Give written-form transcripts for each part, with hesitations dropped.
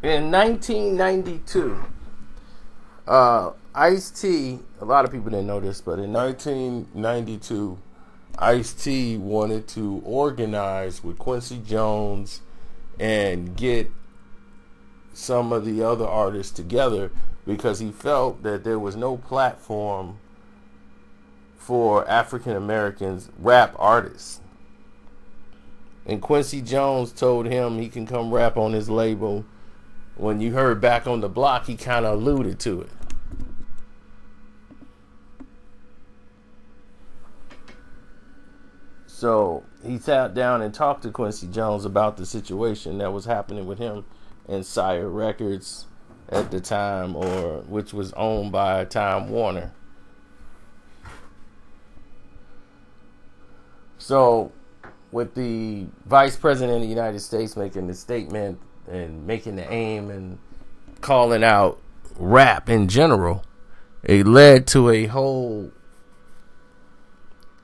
In 1992, Ice-T, a lot of people didn't know this, but in 1992, Ice-T wanted to organize with Quincy Jones and get some of the other artists together because he felt that there was no platform for African Americans rap artists. And Quincy Jones told him he can come rap on his label. When you heard Back on the Block, he kind of alluded to it. So he sat down and talked to Quincy Jones about the situation that was happening with him and Sire Records at the time, or which was owned by Time Warner. So with the Vice President of the United States making the statement and making the aim and calling out rap in general, it led to a whole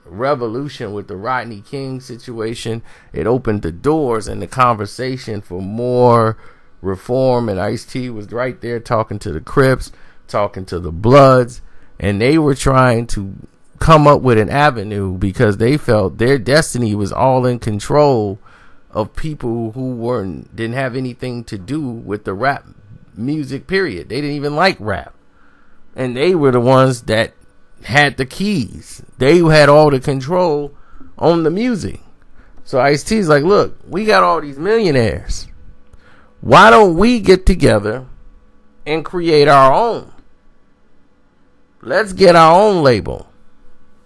revolution with the Rodney King situation. It opened the doors and the conversation for more reform, and Ice-T was right there talking to the Crips, talking to the Bloods, and they were trying to come up with an avenue because they felt their destiny was all in control of people who didn't have anything to do with the rap music, period. They didn't even like rap, and they were the ones that had the keys. They had all the control on the music. So Ice-T's like, look, we got all these millionaires. Why don't we get together and create our own? Let's get our own label.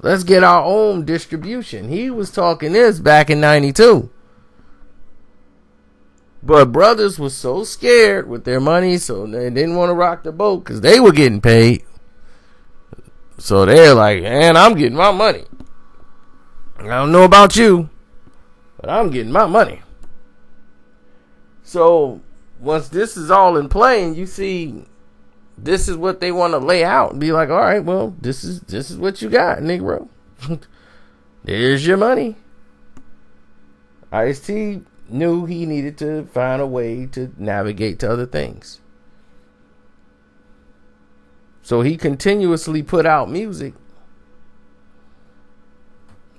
Let's get our own distribution. He was talking this back in 92. But brothers was so scared with their money, so they didn't want to rock the boat because they were getting paid. So they're like, man, I'm getting my money. I don't know about you, but I'm getting my money. So once this is all in play and you see this is what they want to lay out and be like, all right, well, this is what you got, Negro. There's your money. Ice-T knew he needed to find a way to navigate to other things. So he continuously put out music,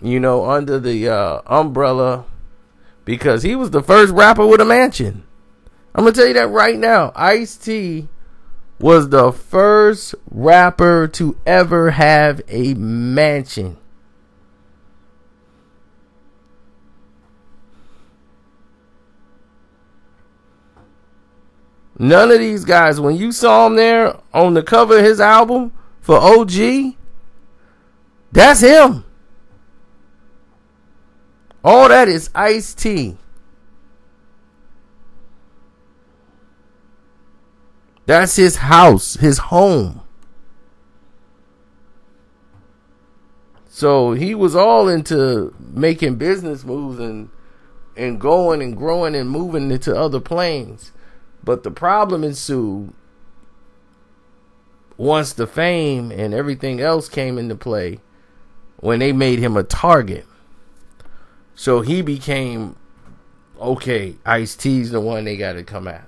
under the umbrella, because he was the first rapper with a mansion. I'm going to tell you that right now. Ice-T was the first rapper to ever have a mansion. None of these guys, when you saw him there on the cover of his album for OG, that's him. All that is Ice-T. That's his house, his home. So he was all into making business moves and going and growing and moving into other planes. But the problem ensued once the fame and everything else came into play, when they made him a target. So he became, okay, Ice-T's the one they got to come after.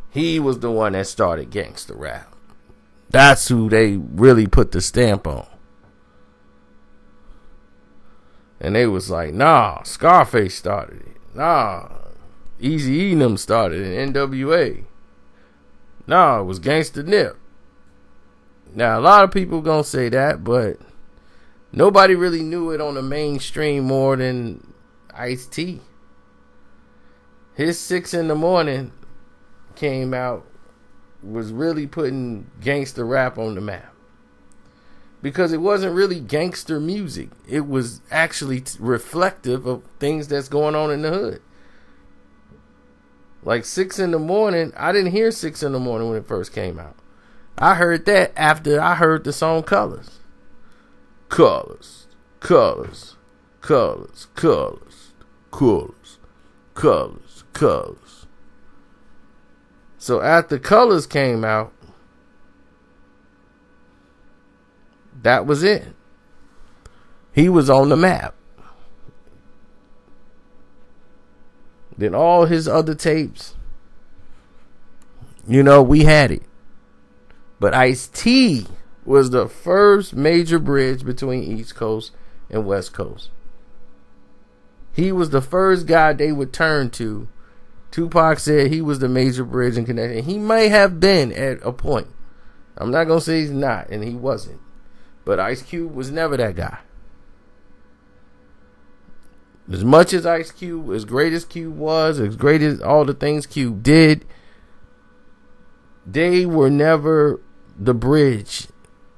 He was the one that started gangster rap. That's who they really put the stamp on. And they was like, nah, Scarface started it. Nah, Eazy-E and them started it, NWA. Nah, it was Gangsta Nip. Now, a lot of people gonna say that, but nobody really knew it on the mainstream more than Ice-T. His 6 in the Morning came out, was really putting gangster rap on the map. Because it wasn't really gangster music. It was actually reflective of things that's going on in the hood. Like 6 in the Morning, I didn't hear 6 in the Morning when it first came out. I heard that after I heard the song Colors. Colors, colors, colors, colors, colors, colors, colors. So after Colors came out, that was it. He was on the map. Then all his other tapes, we had it. But Ice-T was the first major bridge between East Coast and West Coast. He was the first guy they would turn to. Tupac said he was the major bridge and connection. He may have been at a point. I'm not going to say he's not, and he wasn't. But Ice Cube was never that guy. As much as Ice Cube, as great as Cube was, as great as all the things Cube did, they were never the bridge.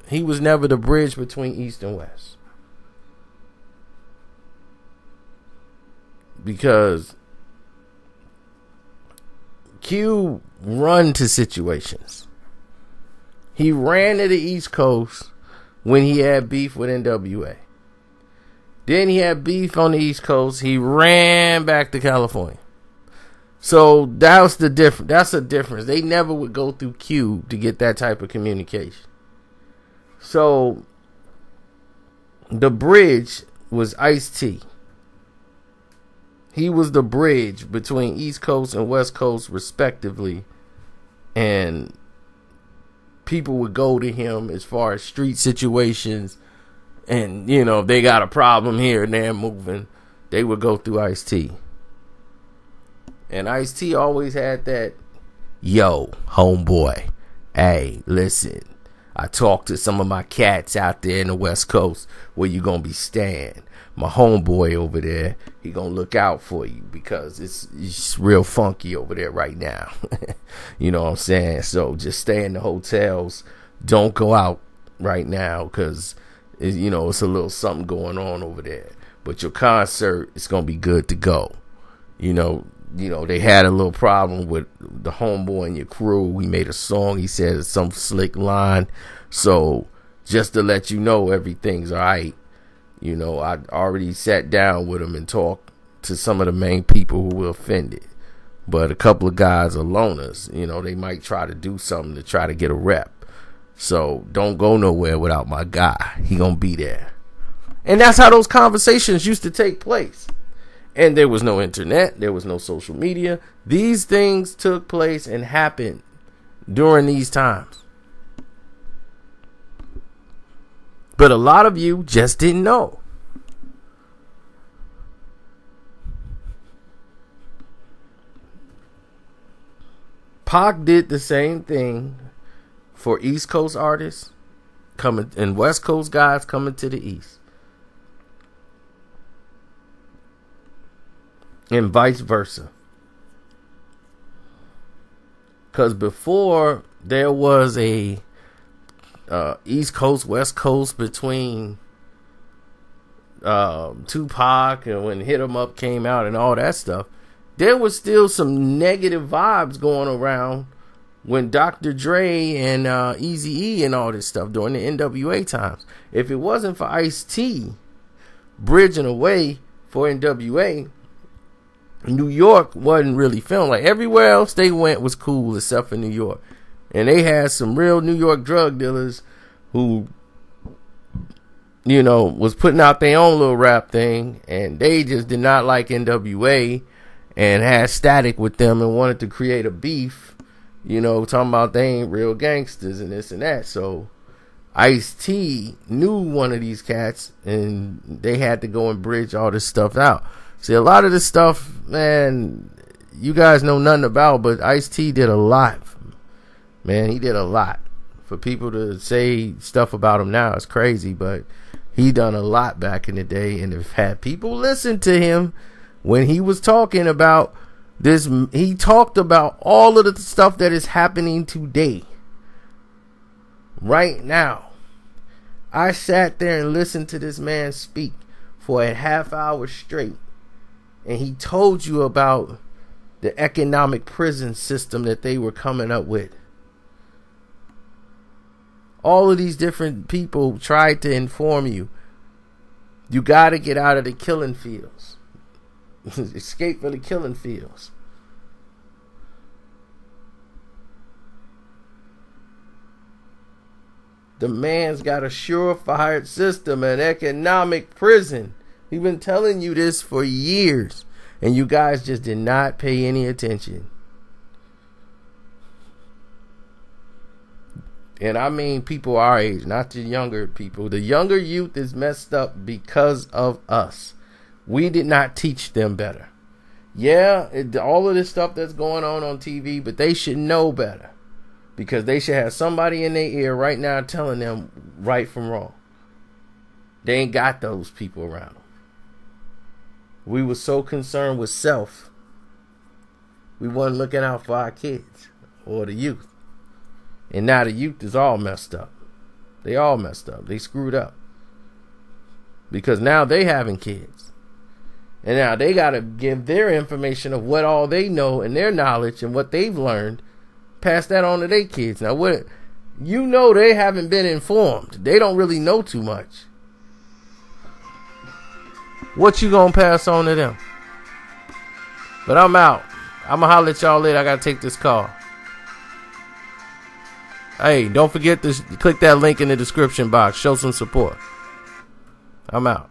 He was never the bridge between East and West. Because Cube run to situations. He ran to the East Coast when he had beef with NWA. Then he had beef on the East Coast. He ran back to California. So that's the difference. That's a difference. They never would go through Cube to get that type of communication. So the bridge was Ice-T. He was the bridge between East Coast and West Coast respectively. And people would go to him as far as street situations. And, if they got a problem here and they're moving, they would go through Ice-T. And Ice-T always had that, yo, homeboy, hey, listen, I talked to some of my cats out there in the West Coast where you gonna be staying. My homeboy over there, he gonna look out for you because it's real funky over there right now. You know what I'm saying? So just stay in the hotels. Don't go out right now because it's a little something going on over there. But your concert is gonna be good to go. They had a little problem with the homeboy and your crew. He made a song. He said some slick line. So just to let you know, everything's all right. I already sat down with him and talked to some of the main people who were offended. But a couple of guys are loners. They might try to do something to try to get a rep. So don't go nowhere without my guy. He gonna be there. And that's how those conversations used to take place. And there was no internet. There was no social media. These things took place and happened during these times. But a lot of you just didn't know. Pac did the same thing for East Coast artists coming and West Coast guys coming to the East. And vice versa. Because before there was a East Coast, West Coast between Tupac and when Hit 'Em Up came out and all that stuff, there was still some negative vibes going around when Dr. Dre and Eazy-E and all this stuff during the NWA times. If it wasn't for Ice-T bridging away for NWA, New York wasn't really feeling like everywhere else they went was cool except for New York. And they had some real New York drug dealers who, was putting out their own little rap thing, and they just did not like NWA and had static with them and wanted to create a beef, talking about they ain't real gangsters and this and that. So Ice-T knew one of these cats and they had to go and bridge all this stuff out. See, a lot of this stuff, man, you guys know nothing about, but Ice-T did a lot. Man, he did a lot. For people to say stuff about him now is crazy, but he done a lot back in the day. And if had people listen to him when he was talking about this, he talked about all of the stuff that is happening today. Right now. I sat there and listened to this man speak for a half hour straight. And he told you about the economic prison system that they were coming up with. All of these different people tried to inform you. You got to get out of the killing fields. Escape from the killing fields. The man's got a surefire system, an economic prison. He's been telling you this for years. And you guys just did not pay any attention. And I mean people our age, not the younger people. The younger youth is messed up because of us. We did not teach them better. Yeah, all of this stuff that's going on TV, but they should know better. Because they should have somebody in their ear right now telling them right from wrong. They ain't got those people around them. We were so concerned with self. We wasn't looking out for our kids or the youth. And now the youth is all messed up. They all messed up. They screwed up. Because now they having kids. And now they got to give their information of what all they know and their knowledge and what they've learned. Pass that on to their kids. Now, what they haven't been informed. They don't really know too much. What you gonna pass on to them? But I'm out. I'm gonna holler at y'all later. I gotta take this call. Hey, don't forget to click that link in the description box. Show some support. I'm out.